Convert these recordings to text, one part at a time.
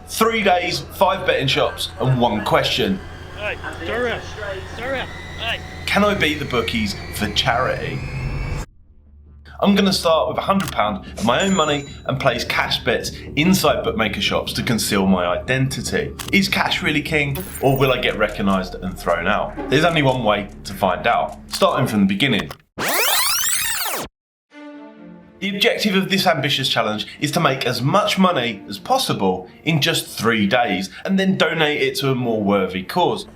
3 days, 5 betting shops, and 1 question. Hey, turn around. Hey. Can I beat the bookies for charity? I'm going to start with £100 of my own money and place cash bets inside bookmaker shops to conceal my identity. Is cash really king, or will I get recognised and thrown out? There's only one way to find out, starting from the beginning. The objective of this ambitious challenge is to make as much money as possible in just 3 days and then donate it to a more worthy cause.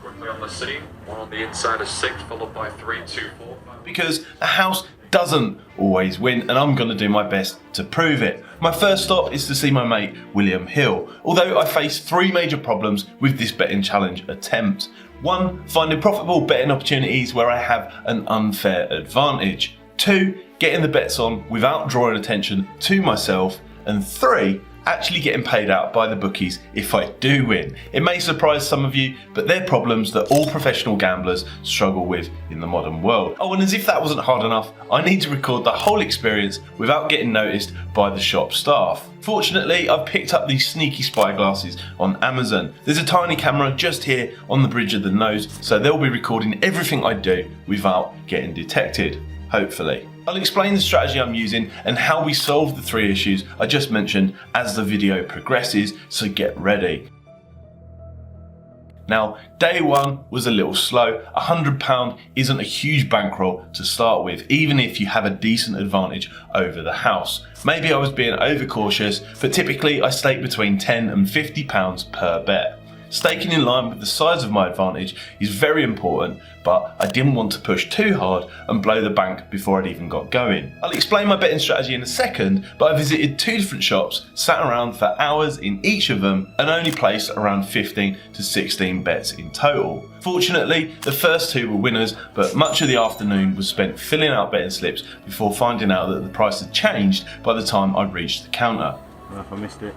Quickly on the city, 1 on the inside of 6, followed by 3, 2, 4. Because the house doesn't always win, and I'm going to do my best to prove it. My first stop is to see my mate William Hill, although I face 3 major problems with this betting challenge attempt. 1, finding profitable betting opportunities where I have an unfair advantage. 2, getting the bets on without drawing attention to myself. And 3, actually getting paid out by the bookies if I do win. It may surprise some of you, but they're problems that all professional gamblers struggle with in the modern world. Oh, and as if that wasn't hard enough, I need to record the whole experience without getting noticed by the shop staff. Fortunately, I've picked up these sneaky spy glasses on Amazon. There's a tiny camera just here on the bridge of the nose, so they'll be recording everything I do without getting detected, hopefully. I'll explain the strategy I'm using and how we solve the 3 issues I just mentioned as the video progresses, so get ready. Now, day 1 was a little slow. £100 isn't a huge bankroll to start with, even if you have a decent advantage over the house. Maybe I was being overcautious, but typically I stake between £10 and £50 per bet. Staking in line with the size of my advantage is very important, but I didn't want to push too hard and blow the bank before I'd even got going. I'll explain my betting strategy in a second, but I visited 2 different shops, sat around for hours in each of them, and only placed around 15 to 16 bets in total. Fortunately, the first 2 were winners, but much of the afternoon was spent filling out betting slips before finding out that the price had changed by the time I reached the counter. Oh, I missed it.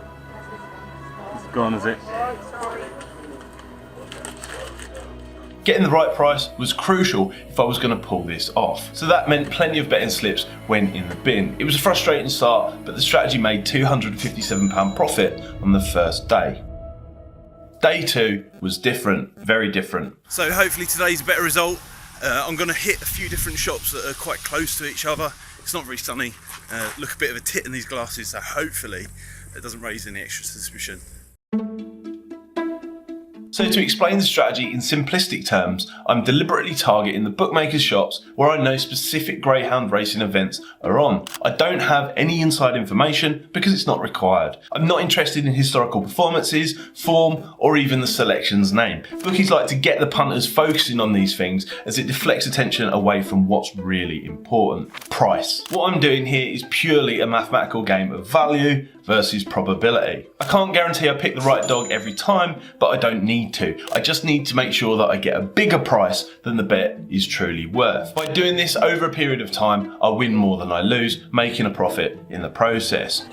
It's gone, is it? Getting the right price was crucial if I was going to pull this off. So that meant plenty of betting slips went in the bin. It was a frustrating start, but the strategy made £257 profit on the first day. Day 2 was different, very different. So hopefully today's a better result. I'm going to hit a few different shops that are quite close to each other. It's not very sunny. Look a bit of a tit in these glasses, so hopefully it doesn't raise any extra suspicion. So to explain the strategy in simplistic terms, I'm deliberately targeting the bookmakers shops where I know specific greyhound racing events are on. I don't have any inside information because it's not required. I'm not interested in historical performances, form, or even the selection's name. Bookies like to get the punters focusing on these things as it deflects attention away from what's really important: price. What I'm doing here is purely a mathematical game of value versus probability. I can't guarantee I pick the right dog every time, but I don't need to. I just need to make sure that I get a bigger price than the bet is truly worth. By doing this over a period of time, I win more than I lose, making a profit in the process.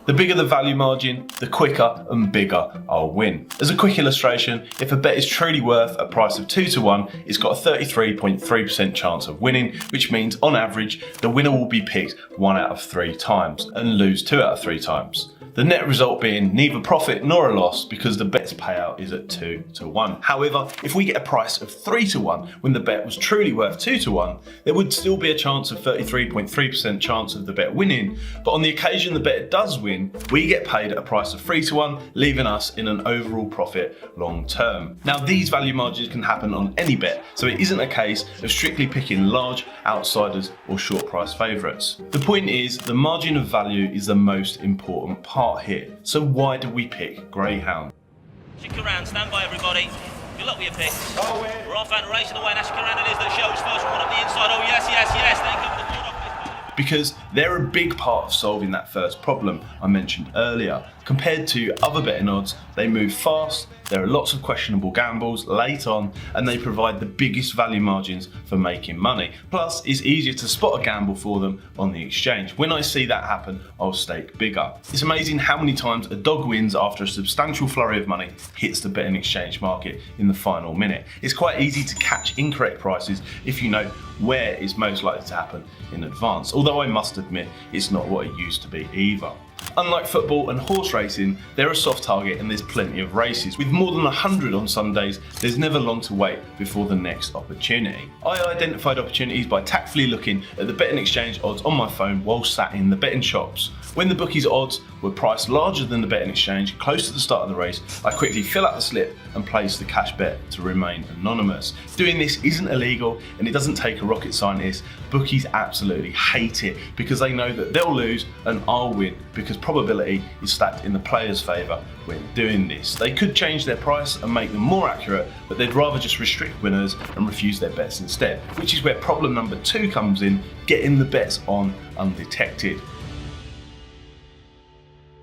The bigger the value margin, the quicker and bigger I'll win. As a quick illustration, if a bet is truly worth a price of 2 to 1, it's got a 33.3% chance of winning, which means on average, the winner will be picked 1 out of 3 times and lose 2 out of 3 times. The net result being neither profit nor a loss because the bet's payout is at 2 to 1. However, if we get a price of 3 to 1 when the bet was truly worth 2 to 1, there would still be a chance of 33.3% chance of the bet winning, but on the occasion the bet does win, we get paid at a price of 3 to 1, leaving us in an overall profit long term. Now these value margins can happen on any bet, so it isn't a case of strictly picking large outsiders or short price favourites. The point is, the margin of value is the most important part here. So why do we pick greyhound? Chicken round, stand by everybody. Good luck with your picks. We're off and racing away, and Ashika round it is that shows first one up the inside. Oh yes, yes, yes. Then comes the board off. Because they're a big part of solving that first problem I mentioned earlier. Compared to other betting odds, they move fast, there are lots of questionable gambles late on, and they provide the biggest value margins for making money. Plus, it's easier to spot a gamble for them on the exchange. When I see that happen, I'll stake bigger. It's amazing how many times a dog wins after a substantial flurry of money hits the betting exchange market in the final minute. It's quite easy to catch incorrect prices if you know where it's most likely to happen in advance, although I must admit it's not what it used to be either. Unlike football and horse racing, they're a soft target and there's plenty of races. With more than 100 on some days, there's never long to wait before the next opportunity. I identified opportunities by tactfully looking at the betting exchange odds on my phone while sat in the betting shops. When the bookies' odds were priced larger than the betting exchange close to the start of the race, I quickly fill out the slip and place the cash bet to remain anonymous. Doing this isn't illegal and it doesn't take a rocket scientist. Bookies absolutely hate it because they know that they'll lose and I'll win because probability is stacked in the player's favour when doing this. They could change their price and make them more accurate, but they'd rather just restrict winners and refuse their bets instead, which is where problem number 2 comes in, getting the bets on undetected.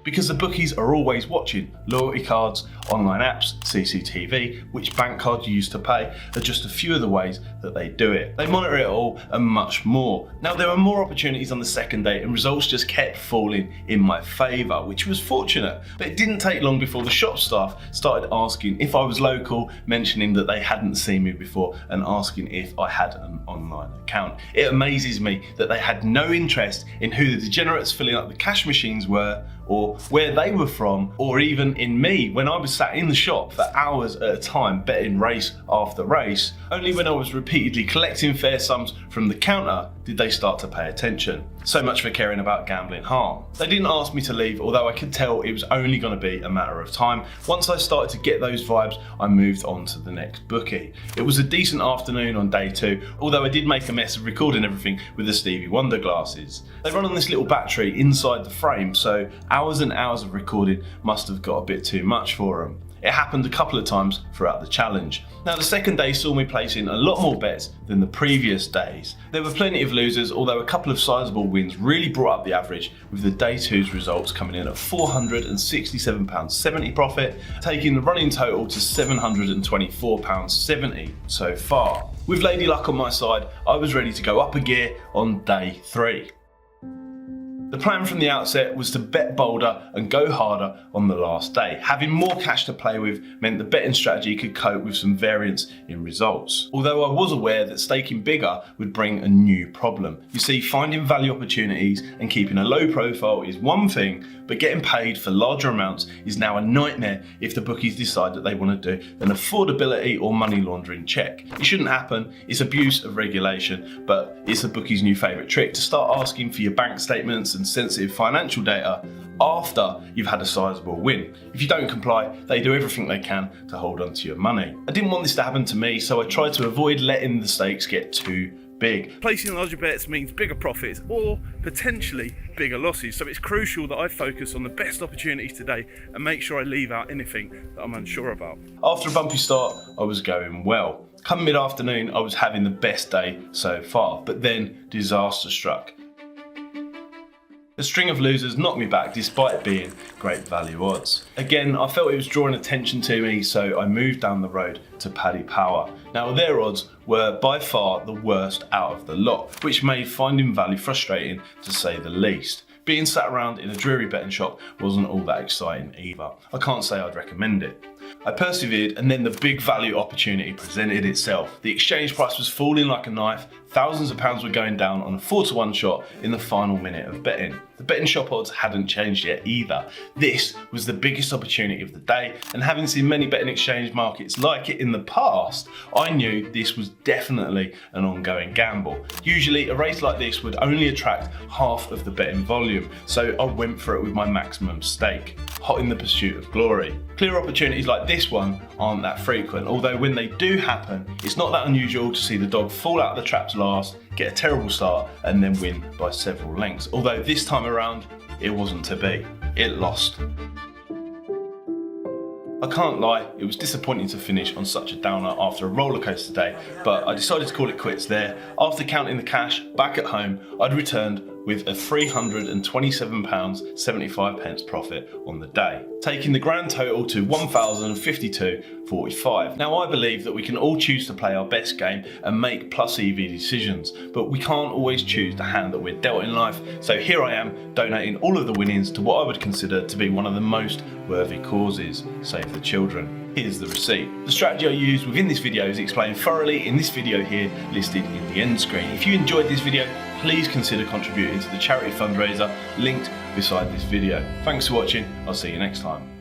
Because the bookies are always watching. Loyalty cards, online apps, CCTV, which bank card you use to pay are just a few of the ways that they do it. They monitor it all and much more. Now there were more opportunities on the second day and results just kept falling in my favour, which was fortunate. But it didn't take long before the shop staff started asking if I was local, mentioning that they hadn't seen me before and asking if I had an online account. It amazes me that they had no interest in who the degenerates filling up the cash machines were, or where they were from, or even in me when I was sat in the shop for hours at a time betting race after race. Only when I was repeatedly collecting fair sums from the counter did they start to pay attention. So much for caring about gambling harm. They didn't ask me to leave, although I could tell it was only going to be a matter of time. Once I started to get those vibes, I moved on to the next bookie. It was a decent afternoon on day 2, although I did make a mess of recording everything with the Stevie Wonder glasses. They run on this little battery inside the frame, so hours and hours of recording must have got a bit too much for them. It happened a couple of times throughout the challenge. Now the second day saw me placing a lot more bets than the previous days. There were plenty of losers, although a couple of sizable wins really brought up the average, with the day 2's results coming in at £467.70 profit, taking the running total to £724.70 so far. With Lady Luck on my side, I was ready to go up a gear on day 3. The plan from the outset was to bet bolder and go harder on the last day. Having more cash to play with meant the betting strategy could cope with some variance in results. Although I was aware that staking bigger would bring a new problem. You see, finding value opportunities and keeping a low profile is one thing, but getting paid for larger amounts is now a nightmare if the bookies decide that they want to do an affordability or money laundering check. It shouldn't happen, it's abuse of regulation, but it's the bookies' new favourite trick to start asking for your bank statements and sensitive financial data after you've had a sizable win. If you don't comply, they do everything they can to hold on to your money. I didn't want this to happen to me, so I tried to avoid letting the stakes get too big. Placing larger bets means bigger profits or potentially bigger losses, so it's crucial that I focus on the best opportunities today and make sure I leave out anything that I'm unsure about. After a bumpy start, I was going well. Come mid-afternoon, I was having the best day so far, but then disaster struck. A string of losers knocked me back despite being great value odds. Again, I felt it was drawing attention to me, so I moved down the road to Paddy Power. Now their odds were by far the worst out of the lot, which made finding value frustrating to say the least. Being sat around in a dreary betting shop wasn't all that exciting either. I can't say I'd recommend it. I persevered and then the big value opportunity presented itself. The exchange price was falling like a knife, thousands of pounds were going down on a 4-to-1 shot in the final minute of betting. The betting shop odds hadn't changed yet either. This was the biggest opportunity of the day, and having seen many betting exchange markets like it in the past, I knew this was definitely an ongoing gamble. Usually a race like this would only attract half of the betting volume, so I went for it with my maximum stake, hot in the pursuit of glory. Clear opportunities like this one aren't that frequent, although when they do happen, it's not that unusual to see the dog fall out of the traps last, get a terrible start, and then win by several lengths. Although this time around, it wasn't to be. It lost. I can't lie, it was disappointing to finish on such a downer after a rollercoaster day, but I decided to call it quits there. After counting the cash back at home, I'd returned with a £327.75 profit on the day, taking the grand total to £1,052.45. Now I believe that we can all choose to play our best game and make plus EV decisions, but we can't always choose the hand that we're dealt in life, so here I am donating all of the winnings to what I would consider to be one of the most worthy causes, Save the Children. Here's the receipt. The strategy I used within this video is explained thoroughly in this video here, listed in the end screen. If you enjoyed this video, please consider contributing to the charity fundraiser linked beside this video. Thanks for watching, I'll see you next time.